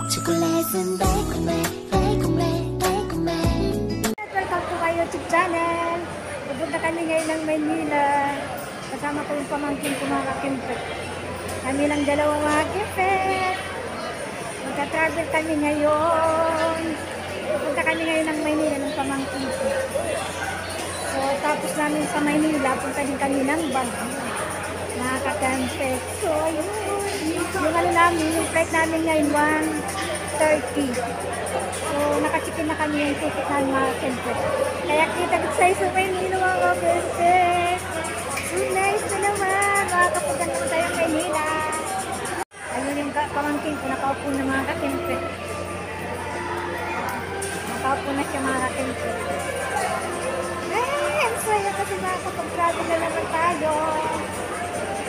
초콜릿은 달콤해. Welcome to my YouTube channel. Pupunta kami ngayon ng Maynila. Kasama ko yung pamangkin ko mga kakimpet. Kami lang dalawa mga kakimpet. Magta-travel kami ngayon. Pupunta kami ngayon ng Maynila ng pamangkin ko. So tapos namin sa Maynila, punta din kami ng Baguio. Mga kakimpet. So ayun. Yung ano namin, yung flight namin ngayon 1:30. So, nakachikin na kami yung ticket ng mga kakimpet. Kaya kita ko sa Maynila mga kakimpet. So nice na naman. Makakapunta naman tayo Maynila. Ayun yung pamangkin ko, nakaupo na mga kakimpet. Nakaupo na siya mga kakimpet. Ay, ang saya kasi makakapag-travel na naman tayo.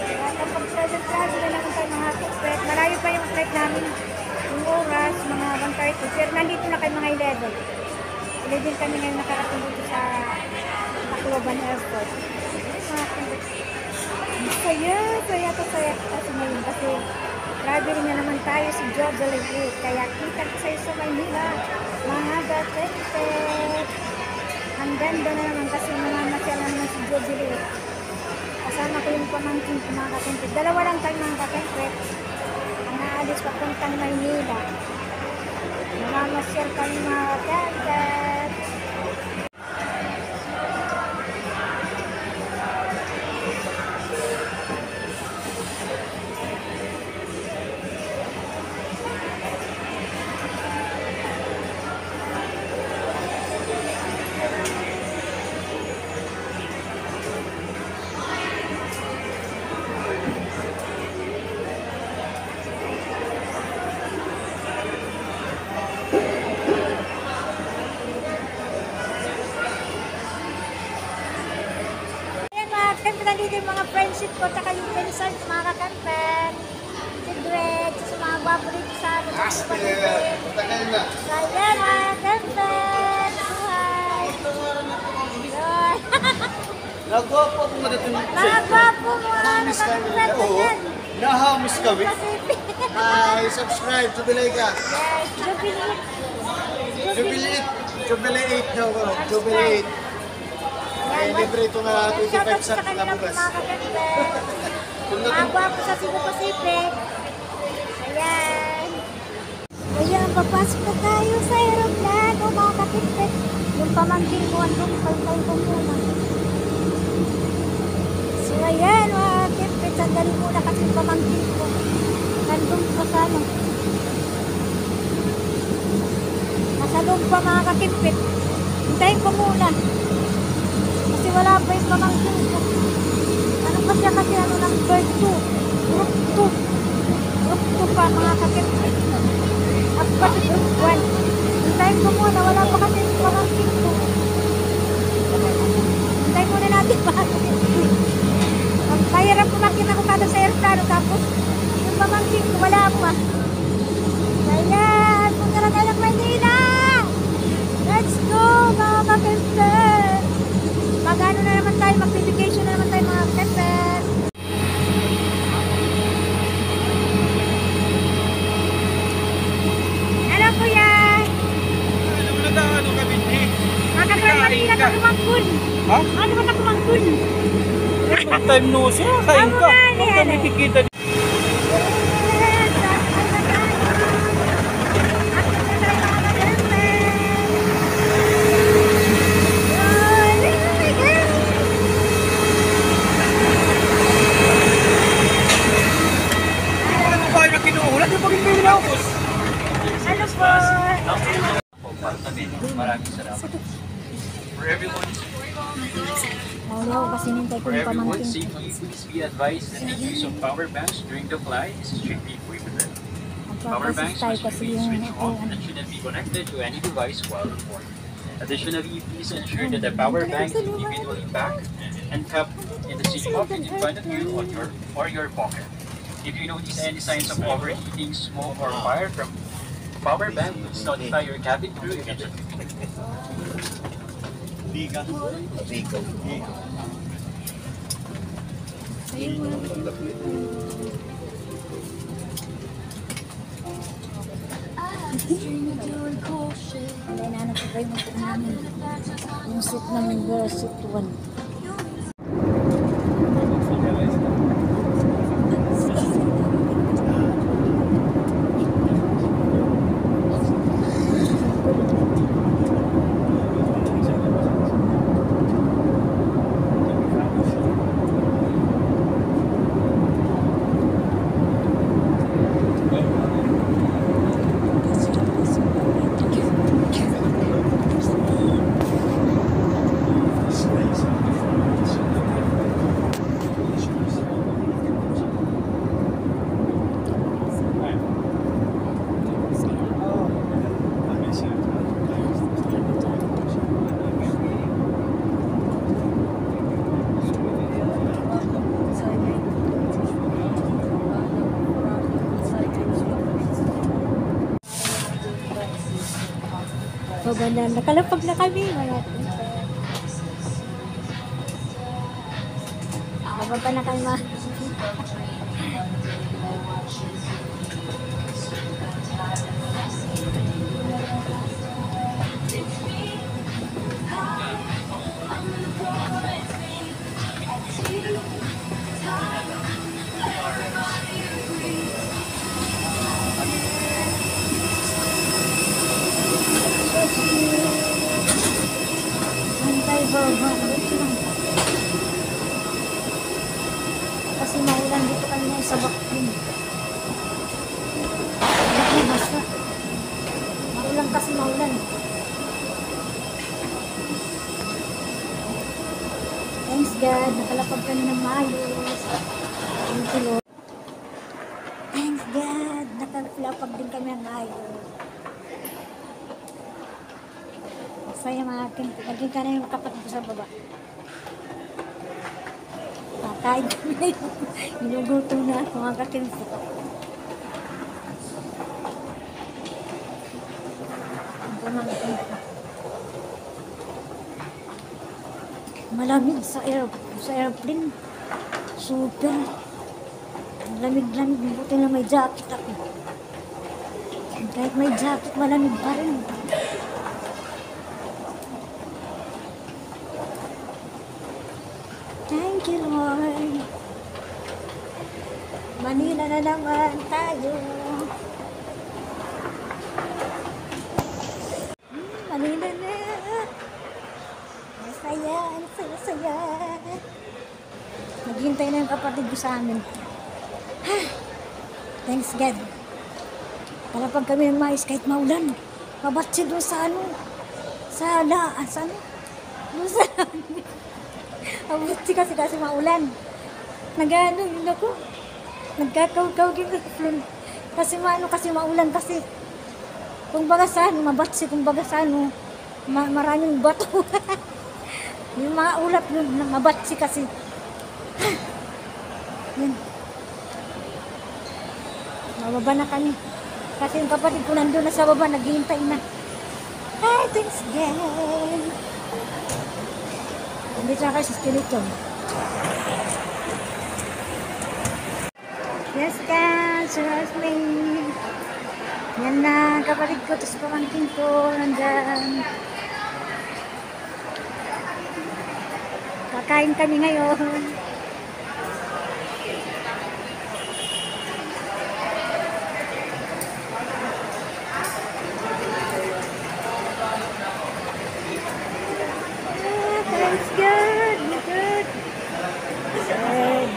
Makakapag-travel na naman tayo mga kakimpet. Malayo pa yung flight namin. Yung oras, mga 1:30. Pero nandito na kayo mga 11. 11 kami ngayon nakarating dito sa Tacloban Airport. Mga kakimpet. Saya kasi ngayon kasi traveling na naman tayo si Jubilee. Kaya kita ko sa'yo sa Maynila. Mga kakimpet. Ang ganda na naman kasi mamamasya na naman si Jubilee. Kasama ko yung pamangkin ko mga kakimpet. Dalawa lang tayo mga kakimpet. Ang naalis papuntang Maynila. Mamamasyal kami mga kakimpet. Nandito yung mga friendship ko, taka yung pinsan, mga kakampen, si Greg, sa mga gwapo dito sa amin. So, ayan, mga kampen, buhay! Nagwapo ako nga dito. Nagwapo mo, mga kakampen, yan. Nahamis kami. Hi, subscribe, Jubilee ka. Yes, Jubilee 8 daw ko. Jubilee 8. Eh, libre ito nga 25 sa kabugas. Mga gwapo sa Cebu Pacific. Ayan. Ayan, papasok na tayo sa aeroplano, mga kakimpet. Yung pamangkin ko, andun, pagkain ko muna. So, ayan, mga kakimpet. Sandali muna kasi yung pamangkin ko. Nandun pa sana. Nasa loob pa, mga kakimpet. Hintayin ko muna. Kasi wala pa yung pamangkin ko. Ano pa siya kasi number 2. Group 2. Group 2 pa mga kakimpet. At pa si group 1. Hintayin ko muna. Wala pa kasi yung pamangkin ko. Hintayin muna natin mga kakimpet. Ang kahirap kumakita ko kada sa aeroplano. Tapos yung pamangkin ko wala pa. Ayan. Punta na tayo ng Maynila. Let's go mga kakimpet. Mag-ano na naman tayo, mag-vacation na naman tayo mga kakimpet. Hello kuya! Ano kami ni? Makakaroon ka kumangkun. Ha? Ano ka kumangkun? Pag time no siya, kain ka. Pag kami kikita. Maraming salamat. For everyone's safety, please be advised that the use of power banks during the flight is strictly prohibited. Power banks must remain switched off and should not be connected to any device while recording. Additionally, please ensure that the power bank is individually packed and kept in the seat pocket in front of you or your pocket. If you notice any signs of overheating, smoke, or fire from power bank, please notify your cabin crew immediately. Biga. Wala na po kayo mag namin. Yung seat namin, seat 1. So, ganda. Nakalapag na kami. Bababa na kami Antay baba. Kasi maulan dito kami sa Baklin. Basta. Maulan kasi maulan. Thanks God. Nakalapag kami ng maayos. Thank you Lord. Thanks God. Nakalapag din kami ng maayos. Saya mga akin. Naging ka na yung kapatid ko sa baba. Kakain kami. Ginuguto na ako mga kakinsa. Malamig sa airplane. Super. Lamig-lamig. Buti na may jacket ako. Kahit may jacket, malamig pa rin. Thank you, Lord. Manila na naman tayo. Manila na. Masaya, saya. Naghihintay na yung kapatid ko sa amin. Thanks God. Kalapag kami ng mais kahit maulan. Mabatsi doon sa ano. Sa doon sa mabuti kasi maulan. Nag-ano yun ako. Nagkakaw-kaw din. Kasi maulan kasi. Kung baga sa ano, mabatsi. Kung baga sa ano, maraming bato. Yung mga ulap yun, mabatsi kasi. Yun. Mababa na kami. Kasi yung kapatid ko nandun na sa baba, naghihintay na. Hi, thanks God. Nandito na kayo sa skeleton. Yes, guys. Surprise me. Yan na, kapatid ko. Tapos pamangkin ko. Nandyan. Kakain kami ngayon. It's good. Good. Good.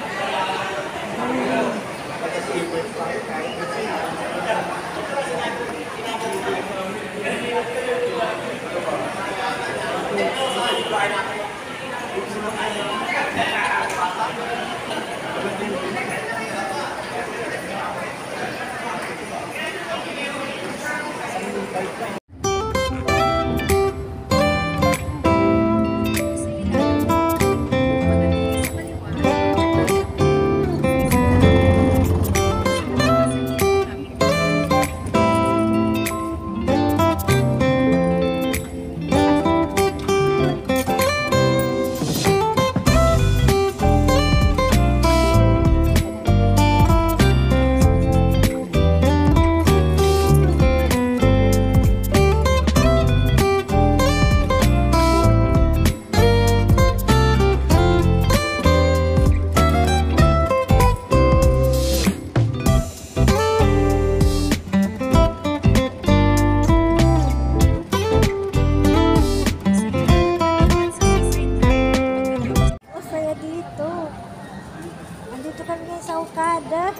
Nandito kami ngayon sa Okada.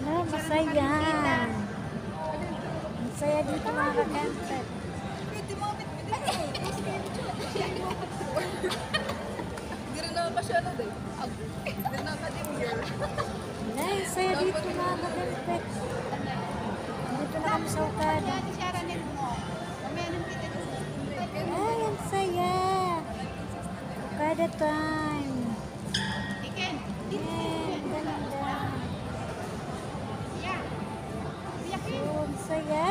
Masaya. Masaya dito mga ka-campet. Hindi rin naman siya na din. Hindi na ka-dinner. Masaya dito mga ka-campet. Dito na kami sa Okada. Ay, ang saya. Okada time. Ganda. Oh, ang saya.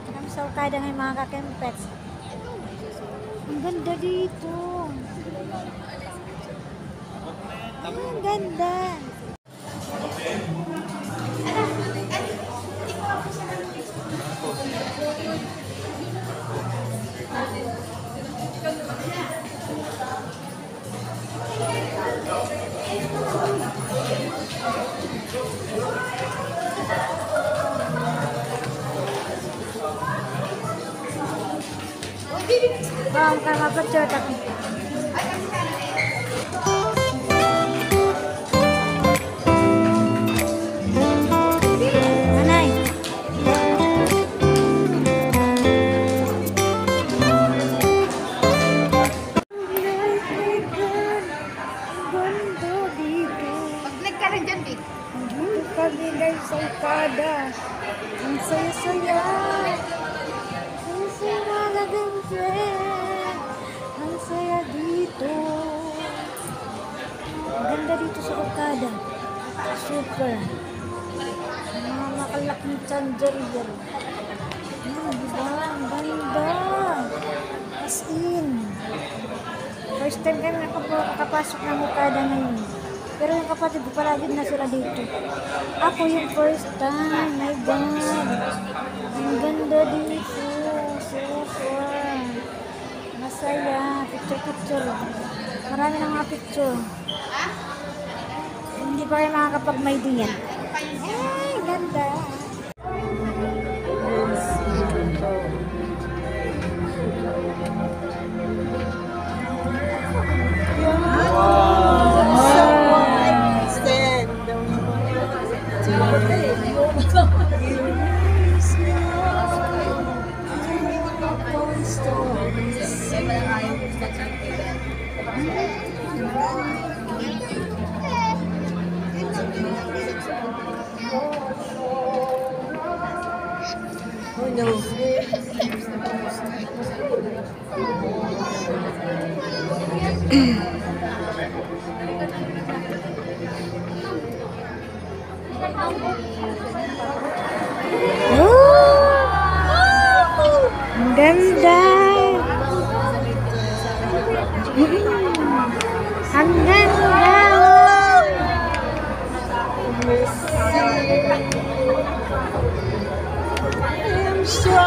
Kami sa Okada ngayon mga ka-campets. Ang ganda dito. Ang ganda. Ang kapapagod ako. Nanay. Ganda dito. Mag-lag ka rin dyan, Vic. Dito kami guys sa Okada. Ang saya-saya. Ang saya mga girlfriend. Ang saya dito. Ang ganda dito sa Okada. Super. Mga makalaking chandelier. Diba? Ang ganda. As in. First time kami nakapasok ng Okada ngayon. Pero yung kapatid ko palagi na sila dito. Ako yung first time. My God. Ang ganda dito. Super. Masaya. Picture-picture. Marami ng mga picture. Hindi pa kayo makakapag-may diyan. Ay, ganda. Oh no. Ang ganda. Ang ganda. I'm so